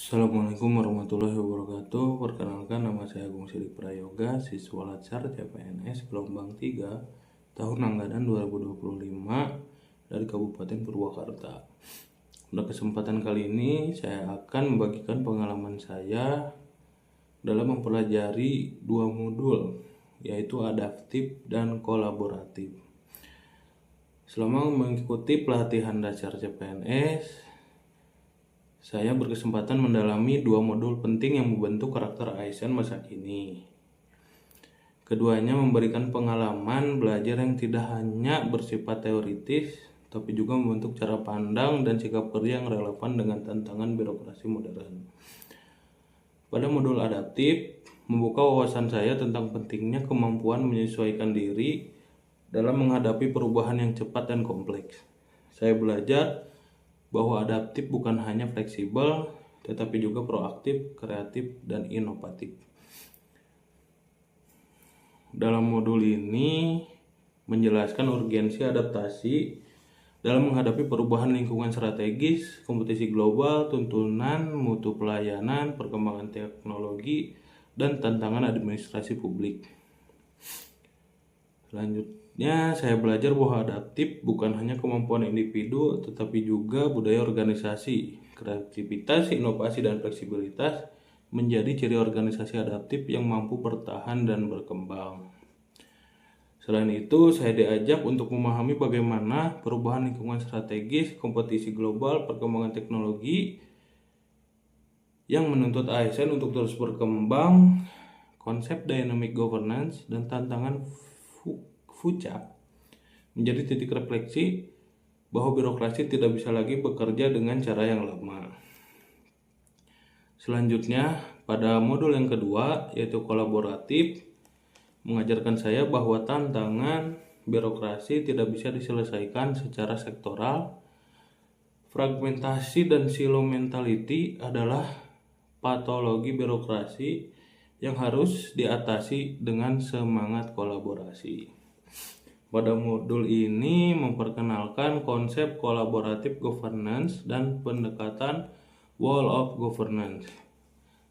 Assalamualaikum warahmatullahi wabarakatuh. Perkenalkan, nama saya Agung Sidik Prayoga, siswa Latsar CPNS gelombang 3 tahun anggaran 2025 dari Kabupaten Purwakarta. Pada kesempatan kali ini saya akan membagikan pengalaman saya dalam mempelajari dua modul, yaitu adaptif dan kolaboratif. Selama mengikuti pelatihan dasar CPNS, saya berkesempatan mendalami dua modul penting yang membentuk karakter ASN masa kini. Keduanya memberikan pengalaman belajar yang tidak hanya bersifat teoritis, tapi juga membentuk cara pandang dan sikap kerja yang relevan dengan tantangan birokrasi modern. Pada modul adaptif, membuka wawasan saya tentang pentingnya kemampuan menyesuaikan diri dalam menghadapi perubahan yang cepat dan kompleks. Saya belajar bahwa adaptif bukan hanya fleksibel, tetapi juga proaktif, kreatif, dan inovatif. Dalam modul ini menjelaskan urgensi adaptasi dalam menghadapi perubahan lingkungan strategis, kompetisi global, tuntunan mutu pelayanan, perkembangan teknologi, dan tantangan administrasi publik. Selanjutnya, saya belajar bahwa adaptif bukan hanya kemampuan individu, tetapi juga budaya organisasi. Kreativitas, inovasi, dan fleksibilitas menjadi ciri organisasi adaptif yang mampu bertahan dan berkembang. Selain itu, saya diajak untuk memahami bagaimana perubahan lingkungan strategis, kompetisi global, perkembangan teknologi yang menuntut ASN untuk terus berkembang, konsep dynamic governance, dan tantangan FUCA menjadi titik refleksi bahwa birokrasi tidak bisa lagi bekerja dengan cara yang lama. Selanjutnya, pada modul yang kedua, yaitu kolaboratif, mengajarkan saya bahwa tantangan birokrasi tidak bisa diselesaikan secara sektoral. Fragmentasi dan silo mentality adalah patologi birokrasi yang harus diatasi dengan semangat kolaborasi. Pada modul ini memperkenalkan konsep collaborative governance dan pendekatan wall of governance.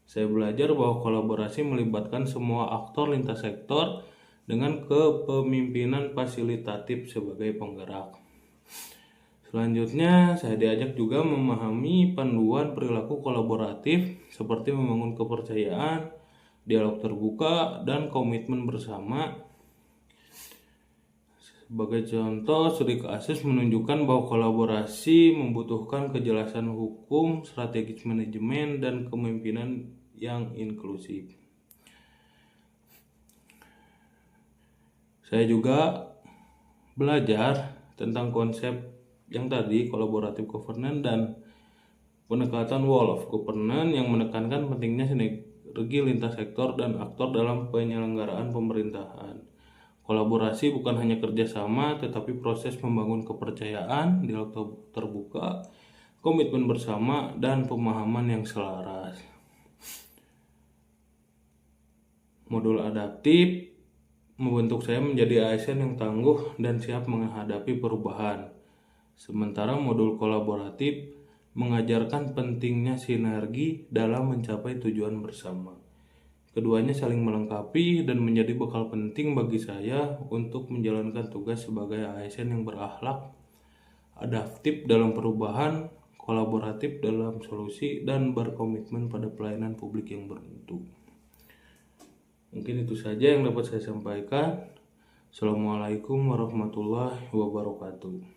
Saya belajar bahwa kolaborasi melibatkan semua aktor lintas sektor dengan kepemimpinan fasilitatif sebagai penggerak. Selanjutnya, saya diajak juga memahami panduan perilaku kolaboratif seperti membangun kepercayaan, dialog terbuka, dan komitmen bersama. Sebagai contoh, studi kasus menunjukkan bahwa kolaborasi membutuhkan kejelasan hukum, strategis manajemen, dan kepemimpinan yang inklusif. Saya juga belajar tentang konsep yang tadi, collaborative governance dan pendekatan wall of governance yang menekankan pentingnya sinergi lintas sektor dan aktor dalam penyelenggaraan pemerintahan. Kolaborasi bukan hanya kerjasama, tetapi proses membangun kepercayaan, dialog terbuka, komitmen bersama, dan pemahaman yang selaras. Modul adaptif membentuk saya menjadi ASN yang tangguh dan siap menghadapi perubahan. Sementara modul kolaboratif mengajarkan pentingnya sinergi dalam mencapai tujuan bersama. Keduanya saling melengkapi dan menjadi bekal penting bagi saya untuk menjalankan tugas sebagai ASN yang berakhlak, adaptif dalam perubahan, kolaboratif dalam solusi, dan berkomitmen pada pelayanan publik yang bermutu. Mungkin itu saja yang dapat saya sampaikan. Assalamualaikum warahmatullahi wabarakatuh.